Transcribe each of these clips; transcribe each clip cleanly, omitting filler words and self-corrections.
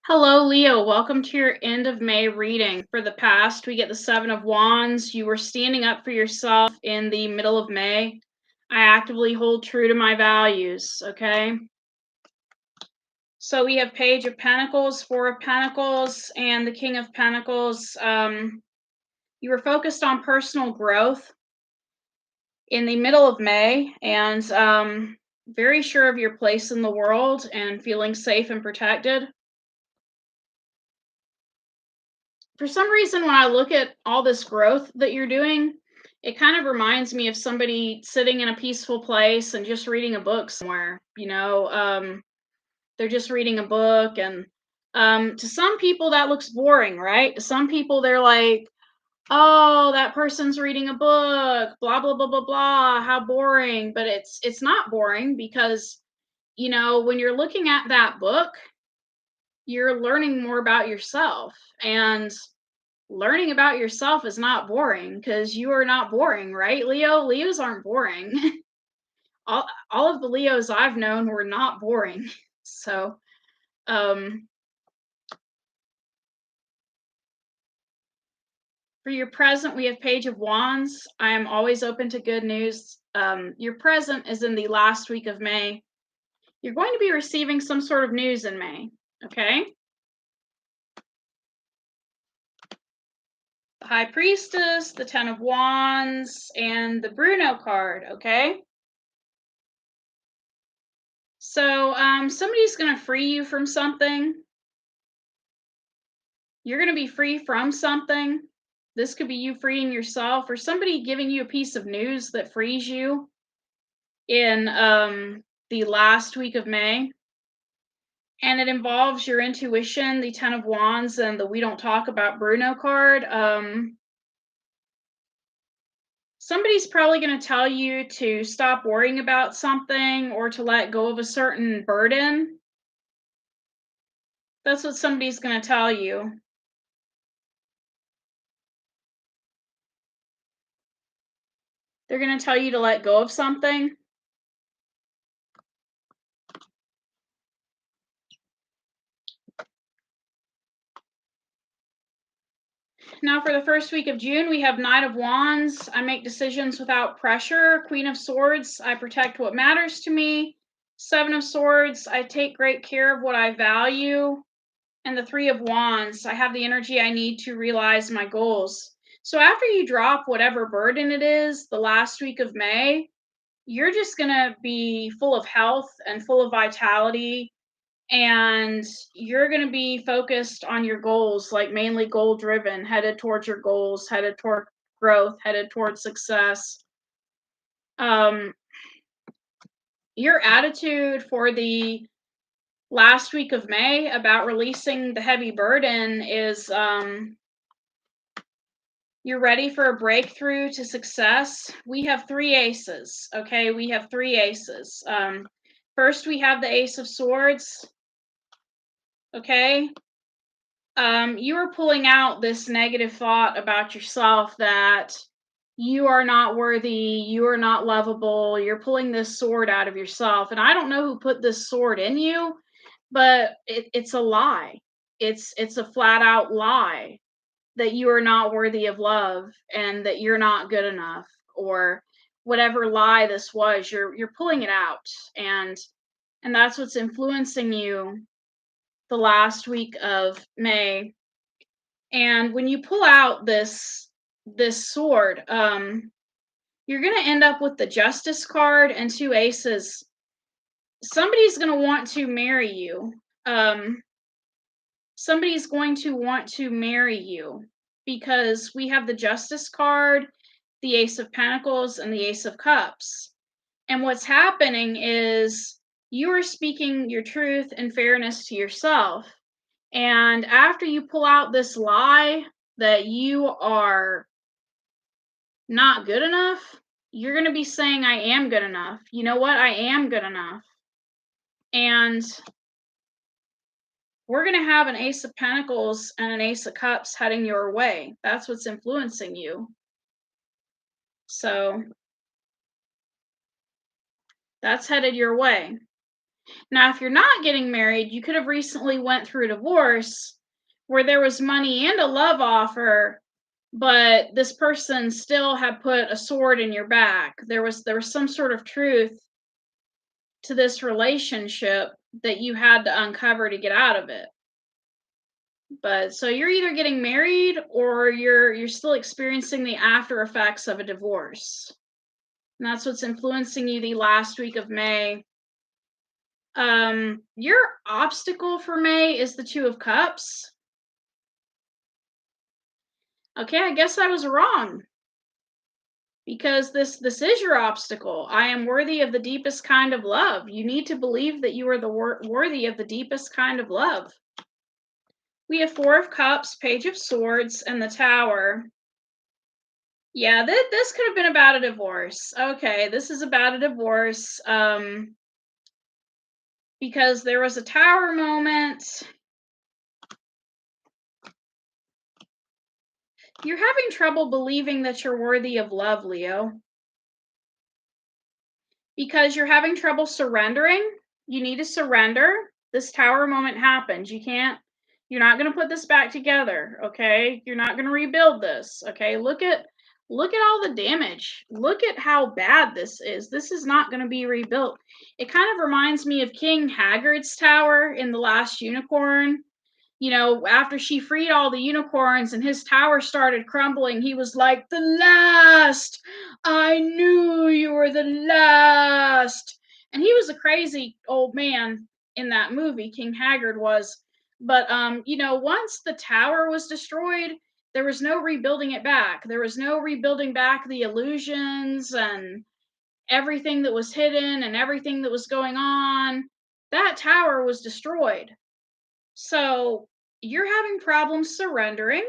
Hello, Leo. Welcome to your end of May reading. For the past, we get the Seven of Wands. You were standing up for yourself in the middle of May. I actively hold true to my values, okay? So we have Page of Pentacles, Four of Pentacles, and the King of Pentacles. You were focused on personal growth in the middle of May and very sure of your place in the world and feeling safe and protected. For some reason, when I look at all this growth that you're doing, it kind of reminds me of somebody sitting in a peaceful place and just reading a book somewhere. They're just reading a book, and to some people that looks boring, right? To some people, they're like, "Oh, that person's reading a book, blah blah blah blah blah. How boring!" But it's not boring because when you're looking at that book, you're learning more about yourself and learning about yourself is not boring because you are not boring, right, Leo? Leos aren't boring. all of the Leos I've known were not boring. So, for your present, we have Page of Wands. I am always open to good news. Your present is in the last week of May. You're going to be receiving some sort of news in May, okay? The High Priestess, the Ten of Wands, and the Bruno card, okay? So somebody's going to free you from something. You're going to be free from something. This could be you freeing yourself or somebody giving you a piece of news that frees you in the last week of May. And it involves your intuition, the Ten of Wands, and the We Don't Talk About Bruno card. Somebody's probably going to tell you to stop worrying about something or to let go of a certain burden. That's what somebody's going to tell you. They're going to tell you to let go of something. Now for the first week of June, we have Knight of Wands. I make decisions without pressure. Queen of Swords, I protect what matters to me. Seven of Swords, I take great care of what I value. And the Three of Wands, I have the energy I need to realize my goals. So after you drop whatever burden it is the last week of May, you're just going to be full of health and full of vitality, and you're going to be focused on your goals, like mainly goal driven, headed towards your goals, headed toward growth, headed towards success. Your attitude for the last week of May about releasing the heavy burden is you're ready for a breakthrough to success. We have three aces, okay? We have three aces. First, we have the Ace of Swords, okay? You are pulling out this negative thought about yourself that you are not worthy, you are not lovable. You're pulling this sword out of yourself. And I don't know who put this sword in you, but it's a lie. It's a flat out lie that you are not worthy of love and that you're not good enough, or whatever lie this was. You're pulling it out, and that's what's influencing you the last week of May. And when you pull out this sword, you're going to end up with the Justice card and two aces. Somebody's going to want to marry you. Somebody's going to want to marry you because we have the Justice card, the Ace of Pentacles, and the Ace of Cups. And what's happening is you are speaking your truth and fairness to yourself. And after you pull out this lie that you are not good enough, you're going to be saying, I am good enough. You know what? I am good enough. And we're going to have an Ace of Pentacles and an Ace of Cups heading your way. That's what's influencing you. So that's headed your way. Now, if you're not getting married, you could have recently went through a divorce where there was money and a love offer, but this person still had put a sword in your back. There was some sort of truth to this relationship that you had to uncover to get out of it. But so you're either getting married or you're still experiencing the after effects of a divorce. And that's what's influencing you the last week of May. Your obstacle for May is the Two of Cups. Okay, I guess I was wrong. Because this is your obstacle. I am worthy of the deepest kind of love. You need to believe that you are worthy of the deepest kind of love. We have Four of Cups, Page of Swords, and the Tower. Yeah, this could have been about a divorce. Okay, this is about a divorce. Because there was a Tower moment. You're having trouble believing that you're worthy of love, Leo. Because you're having trouble surrendering. You need to surrender. This Tower moment happened. You're not going to put this back together, okay? You're not going to rebuild this, okay? Look at all the damage. Look at how bad this is. This is not going to be rebuilt. It kind of reminds me of King Haggard's tower in The Last Unicorn. You know, after she freed all the unicorns and his tower started crumbling, he was like, "The last! I knew you were the last!" And he was a crazy old man in that movie, King Haggard was. But, you know, once the tower was destroyed, there was no rebuilding it back. There was no rebuilding back the illusions and everything that was hidden and everything that was going on. That tower was destroyed. So you're having problems surrendering.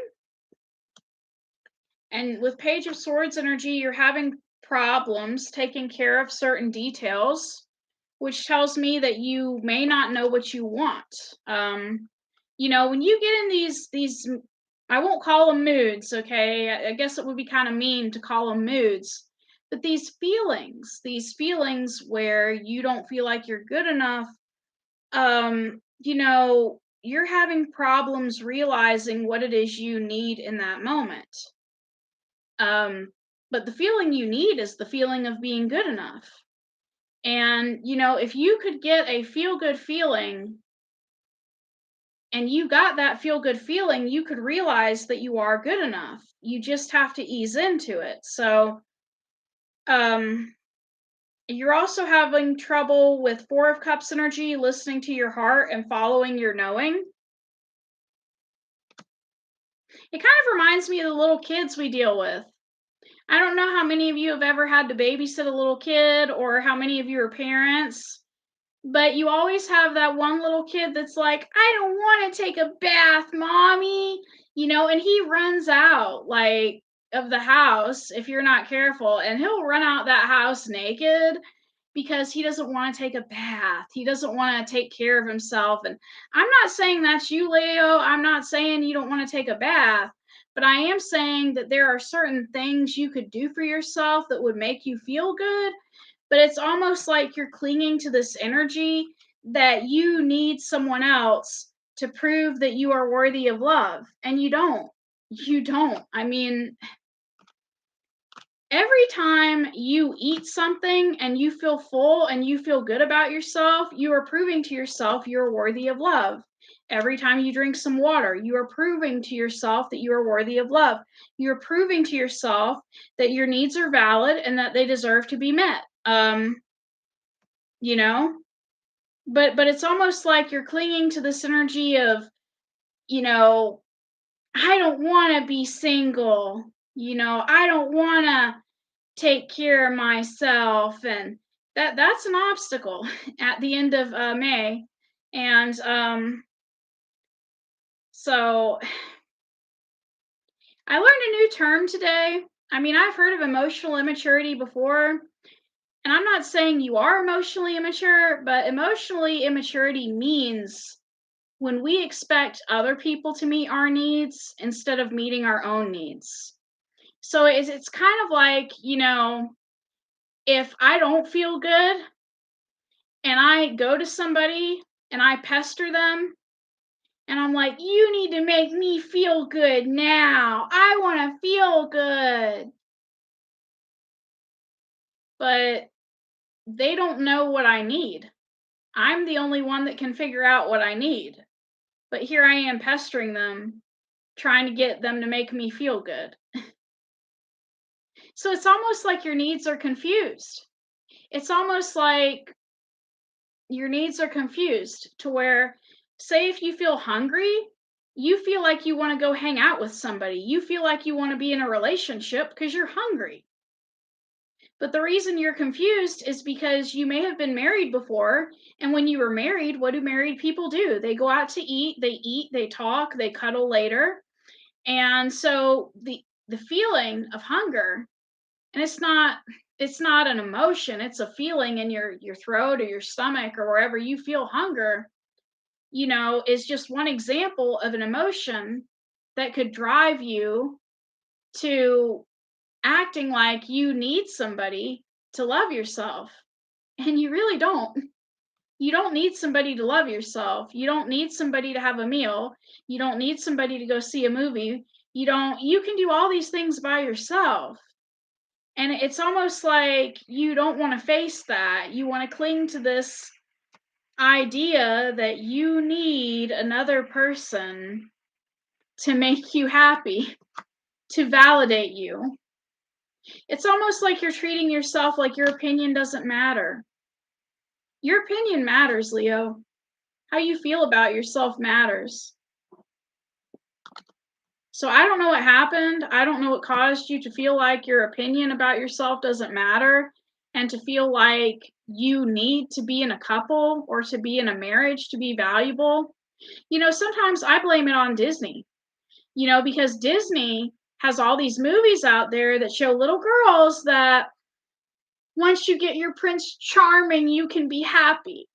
And with Page of Swords energy, you're having problems taking care of certain details, which tells me that you may not know what you want. You know, when you get in these, I won't call them moods, okay? I guess it would be kind of mean to call them moods. But these feelings where you don't feel like you're good enough, you know, you're having problems realizing what it is you need in that moment. But the feeling you need is the feeling of being good enough. And, you know, if you could get a feel good feeling and you got that feel good feeling, you could realize that you are good enough. You just have to ease into it. So, you're also having trouble with Four of Cups energy, listening to your heart and following your knowing. It kind of reminds me of the little kids we deal with. I don't know how many of you have ever had to babysit a little kid or how many of you are parents, but you always have that one little kid that's like, "I don't want to take a bath, mommy." You know, and he runs out like of the house if you're not careful, and he'll run out that house naked because he doesn't want to take a bath. He doesn't want to take care of himself. And I'm not saying that's you, Leo. I'm not saying you don't want to take a bath, but I am saying that there are certain things you could do for yourself that would make you feel good. But it's almost like you're clinging to this energy that you need someone else to prove that you are worthy of love. And you don't. You don't. I mean, every time you eat something and you feel full and you feel good about yourself, you are proving to yourself you're worthy of love. Every time you drink some water, you are proving to yourself that you are worthy of love. You're proving to yourself that your needs are valid and that they deserve to be met. You know, but it's almost like you're clinging to this energy of, you know, I don't want to be single. You know, I don't want to take care of myself, and that's an obstacle at the end of May. And so I learned a new term today. I mean, I've heard of emotional immaturity before, and I'm not saying you are emotionally immature, but emotionally immaturity means when we expect other people to meet our needs instead of meeting our own needs. So it's kind of like, you know, if I don't feel good and I go to somebody and I pester them and I'm like, you need to make me feel good now. I want to feel good. But they don't know what I need. I'm the only one that can figure out what I need. But here I am pestering them, trying to get them to make me feel good. So it's almost like your needs are confused. It's almost like your needs are confused to where, say, if you feel hungry, you feel like you want to go hang out with somebody. You feel like you want to be in a relationship because you're hungry. But the reason you're confused is because you may have been married before. And when you were married, what do married people do? They go out to eat, they talk, they cuddle later. And so the feeling of hunger, and it's not an emotion, it's a feeling in your throat or your stomach or wherever you feel hunger, is just one example of an emotion that could drive you to acting like you need somebody to love yourself. And you really don't. You don't need somebody to love yourself. You don't need somebody to have a meal. You don't need somebody to go see a movie. You can do all these things by yourself. And it's almost like you don't want to face that. You want to cling to this idea that you need another person to make you happy, to validate you. It's almost like you're treating yourself like your opinion doesn't matter. Your opinion matters, Leo. How you feel about yourself matters. So I don't know what happened. I don't know what caused you to feel like your opinion about yourself doesn't matter and to feel like you need to be in a couple or to be in a marriage to be valuable. Sometimes I blame it on Disney, because Disney has all these movies out there that show little girls that once you get your Prince Charming, you can be happy.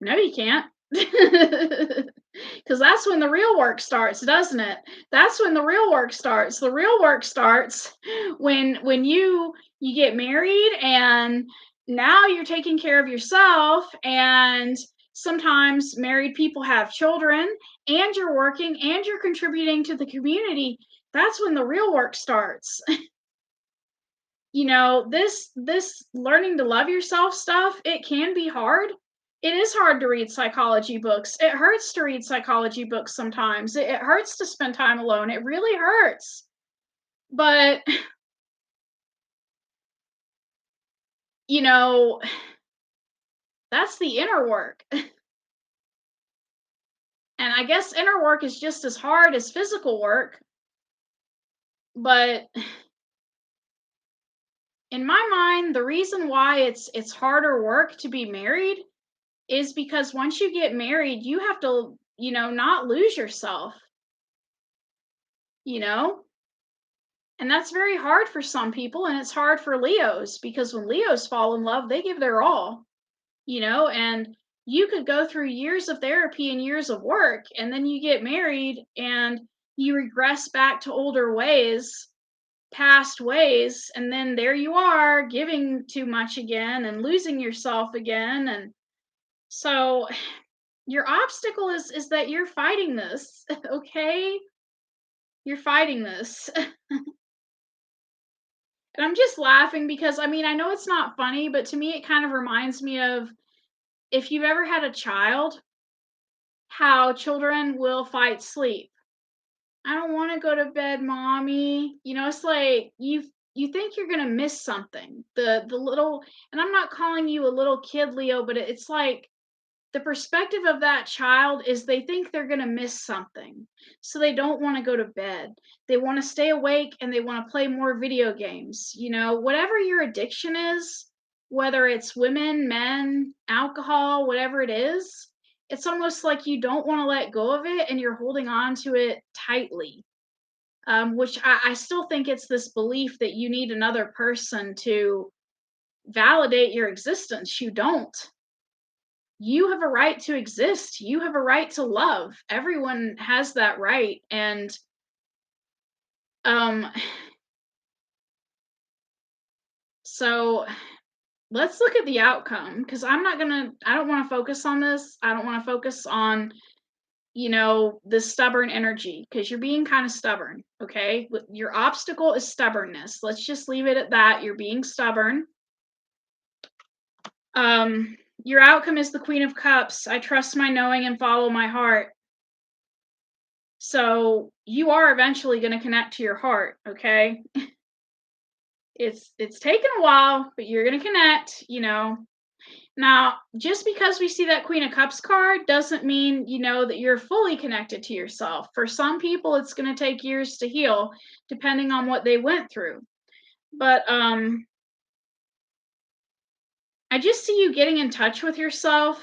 No, you can't. Because that's when the real work starts, doesn't it? That's when the real work starts. The real work starts when you get married and now you're taking care of yourself, and sometimes married people have children and you're working and you're contributing to the community. That's when the real work starts. This learning to love yourself stuff, it can be hard. It is hard to read psychology books. It hurts to read psychology books sometimes. It hurts to spend time alone. It really hurts. But, you know, that's the inner work. And I guess inner work is just as hard as physical work. But in my mind, the reason why it's harder work to be married is because once you get married, you have to, not lose yourself, you know? And that's very hard for some people, and it's hard for Leos because when Leos fall in love, they give their all, and you could go through years of therapy and years of work, and then you get married and you regress back to older ways, past ways, and then there you are giving too much again and losing yourself again. And so your obstacle is that you're fighting this. Okay, you're fighting this. And I'm just laughing because I know it's not funny, but to me it kind of reminds me of if you've ever had a child, how children will fight sleep. I don't want to go to bed, mommy. It's like you think you're gonna miss something. The little, and I'm not calling you a little kid, Leo, but it's like the perspective of that child is they think they're going to miss something. So they don't want to go to bed. They want to stay awake and they want to play more video games. Whatever your addiction is, whether it's women, men, alcohol, whatever it is, it's almost like you don't want to let go of it and you're holding on to it tightly. Which I still think it's this belief that you need another person to validate your existence. You don't. You have a right to exist. You have a right to love. Everyone has that right. And um so let's look at the outcome, because I don't want to focus on this. I don't want to focus on, the stubborn energy, because you're being kind of stubborn, okay? Your obstacle is stubbornness. Let's just leave it at that. You're being stubborn. Your outcome is the Queen of Cups. I trust my knowing and follow my heart. So you are eventually going to connect to your heart, okay? It's taken a while, but you're going to connect, Now, just because we see that Queen of Cups card doesn't mean, that you're fully connected to yourself. For some people, it's going to take years to heal, depending on what they went through. But I just see you getting in touch with yourself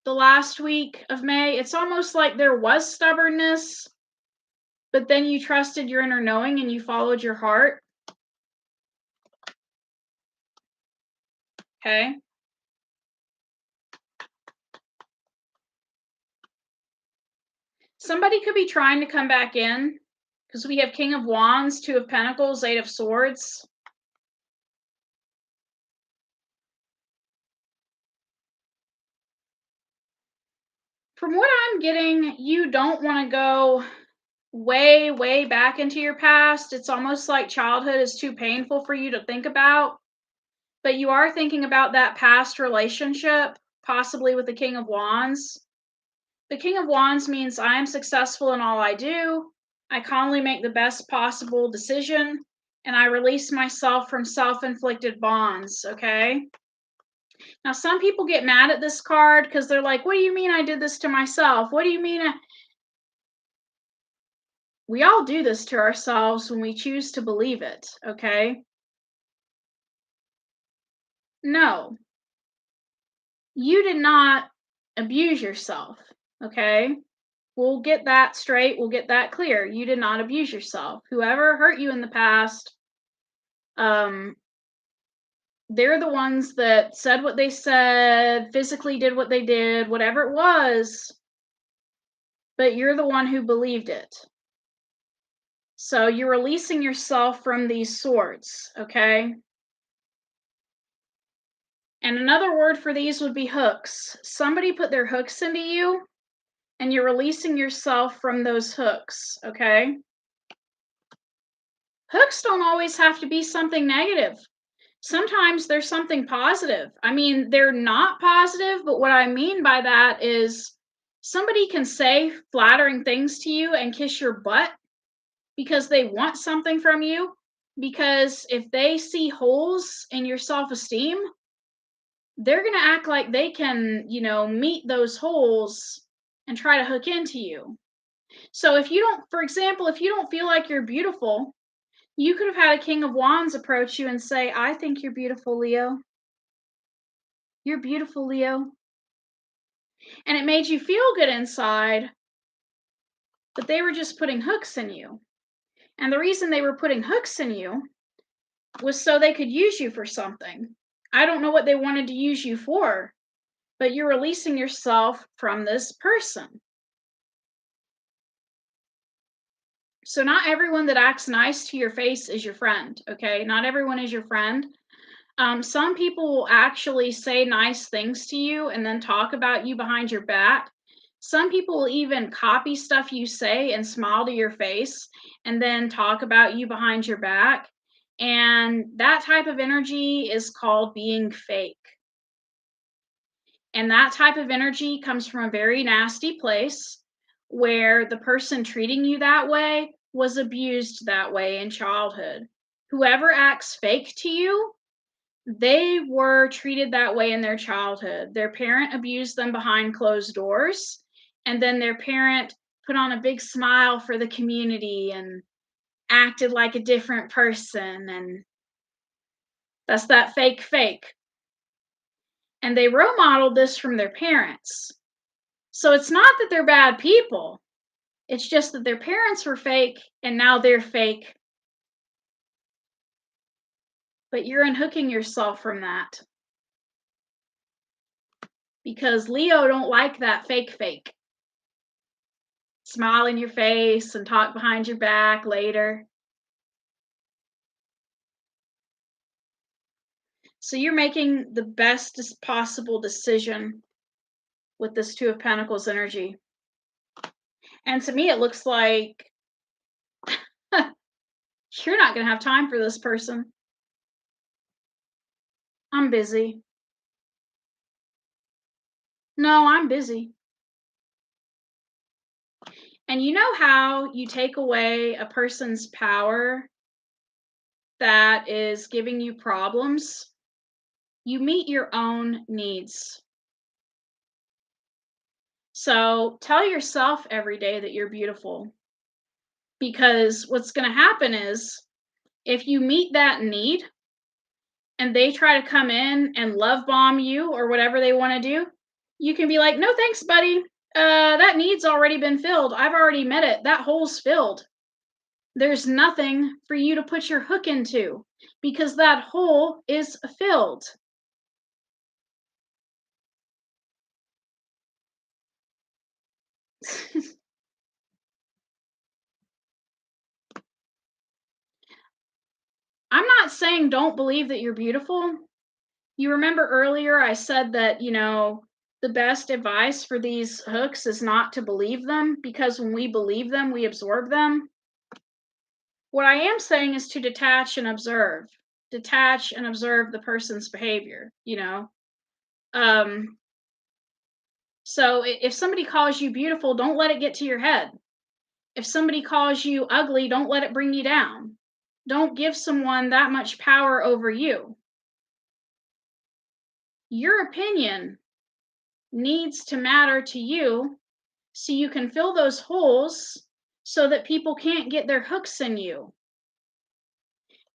the last week of May. It's almost like there was stubbornness, but then you trusted your inner knowing and you followed your heart. Okay. Somebody could be trying to come back in, because we have King of Wands, Two of Pentacles, Eight of Swords. From what I'm getting, you don't want to go way, way back into your past. It's almost like childhood is too painful for you to think about. But you are thinking about that past relationship, possibly with the King of Wands. The King of Wands means I am successful in all I do. I calmly make the best possible decision, and I release myself from self-inflicted bonds, okay? Now, some people get mad at this card because they're like, what do you mean I did this to myself? What do you mean? We all do this to ourselves when we choose to believe it, okay? No, you did not abuse yourself, okay? We'll get that straight. We'll get that clear. You did not abuse yourself. Whoever hurt you in the past, they're the ones that said what they said, physically did what they did, whatever it was, but you're the one who believed it. So you're releasing yourself from these swords, okay? And another word for these would be hooks. Somebody put their hooks into you, and you're releasing yourself from those hooks, okay? Hooks don't always have to be something negative. Sometimes there's something positive. I mean, they're not positive, but what I mean by that is somebody can say flattering things to you and kiss your butt because they want something from you. Because if they see holes in your self-esteem, they're going to act like they can, meet those holes and try to hook into you. So if you don't, for example, if you don't feel like you're beautiful, you could have had a King of Wands approach you and say, I think you're beautiful, Leo. You're beautiful, Leo. And it made you feel good inside, but they were just putting hooks in you. And the reason they were putting hooks in you was so they could use you for something. I don't know what they wanted to use you for, but you're releasing yourself from this person. So not everyone that acts nice to your face is your friend, okay? Not everyone is your friend. Some people will actually say nice things to you and then talk about you behind your back. Some people will even copy stuff you say and smile to your face and then talk about you behind your back. And that type of energy is called being fake. And that type of energy comes from a very nasty place where the person treating you that way was abused that way in childhood. Whoever acts fake to you, they were treated that way in their childhood. Their parent abused them behind closed doors, and then their parent put on a big smile for the community and acted like a different person, and that's that fake. And they role modeled this from their parents. So it's not that they're bad people. It's just that their parents were fake and now they're fake. But you're unhooking yourself from that. Because Leo don't like that fake. Smile in your face and talk behind your back later. So you're making the best possible decision with this Two of Pentacles energy. And to me, it looks like you're not going to have time for this person. I'm busy. No, I'm busy. And you know how you take away a person's power that is giving you problems? You meet your own needs. So tell yourself every day that you're beautiful. Because what's going to happen is if you meet that need and they try to come in and love bomb you or whatever they want to do, you can be like, no thanks, buddy. That need's already been filled. I've already met it. That hole's filled. There's nothing for you to put your hook into because that hole is filled. I'm not saying don't believe that you're beautiful. You remember earlier I said that, the best advice for these hooks is not to believe them because when we believe them, we absorb them. What I am saying is to detach and observe. Detach and observe the person's behavior, So if somebody calls you beautiful, don't let it get to your head. If somebody calls you ugly, don't let it bring you down. Don't give someone that much power over you. Your opinion needs to matter to you so you can fill those holes so that people can't get their hooks in you.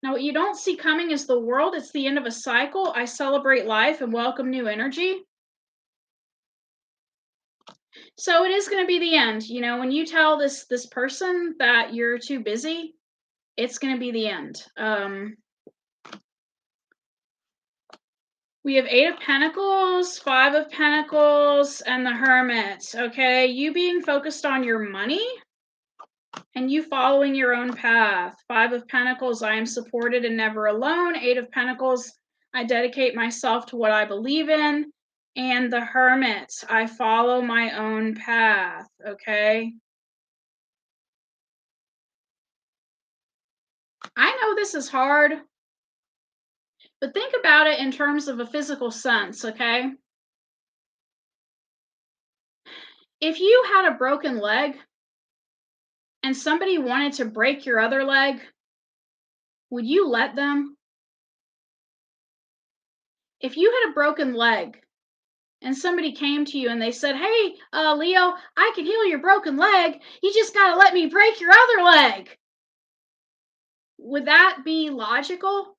Now, what you don't see coming is the world. It's the end of a cycle. I celebrate life and welcome new energy. So it is going to be the end. When you tell this person that you're too busy, it's going to be the end. We have 8 of Pentacles, 5 of Pentacles, and the Hermit. Okay, you being focused on your money and you following your own path. 5 of Pentacles, I am supported and never alone. 8 of Pentacles, I dedicate myself to what I believe in. And the Hermit, I follow my own path, okay? I know this is hard, but think about it in terms of a physical sense, okay? If you had a broken leg and somebody wanted to break your other leg, would you let them? If you had a broken leg and somebody came to you and they said, hey, Leo, I can heal your broken leg. You just got to let me break your other leg. Would that be logical?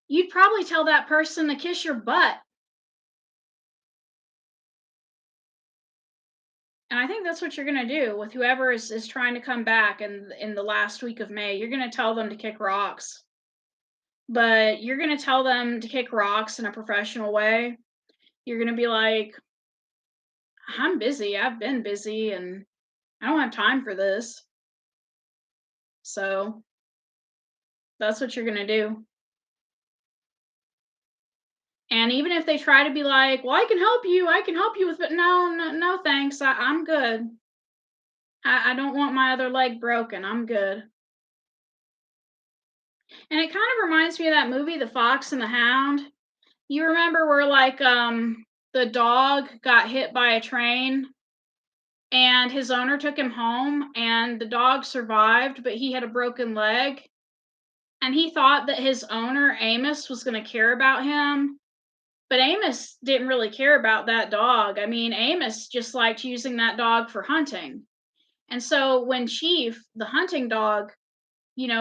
You'd probably tell that person to kiss your butt. And I think that's what you're going to do with whoever is trying to come back in the last week of May. You're going to tell them to kick rocks. But you're going to tell them to kick rocks in a professional way. You're going to be like, I'm busy. I've been busy and I don't have time for this. So that's what you're going to do. And even if they try to be like, well, I can help you with it. No, thanks. I'm good. I don't want my other leg broken. I'm good. And it kind of reminds me of that movie, The Fox and the Hound. You remember where the dog got hit by a train and his owner took him home and the dog survived, but he had a broken leg. And he thought that his owner, Amos, was going to care about him. But Amos didn't really care about that dog. I mean, Amos just liked using that dog for hunting. And so when Chief, the hunting dog,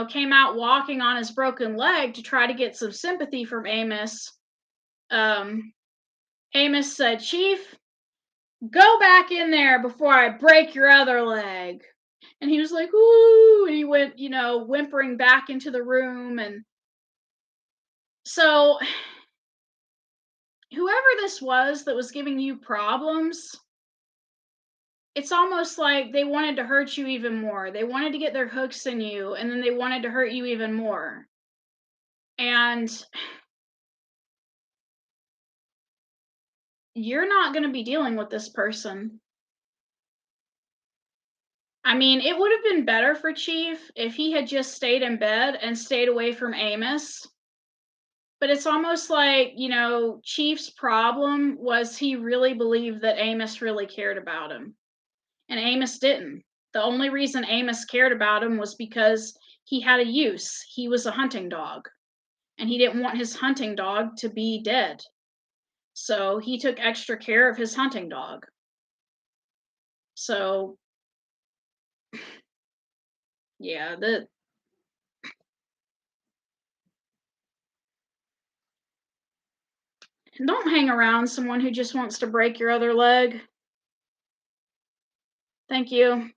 came out walking on his broken leg to try to get some sympathy from Amos, Amos said, Chief, go back in there before I break your other leg. And he was like, ooh, and he went, whimpering back into the room. And so whoever this was that was giving you problems, it's almost like they wanted to hurt you even more. They wanted to get their hooks in you, and then they wanted to hurt you even more. And you're not going to be dealing with this person. I mean, it would have been better for Chief if he had just stayed in bed and stayed away from Amos. But it's almost like, Chief's problem was he really believed that Amos really cared about him. And Amos didn't. The only reason Amos cared about him was because he had a use. He was a hunting dog. And he didn't want his hunting dog to be dead. So he took extra care of his hunting dog. So, yeah, don't hang around someone who just wants to break your other leg. Thank you.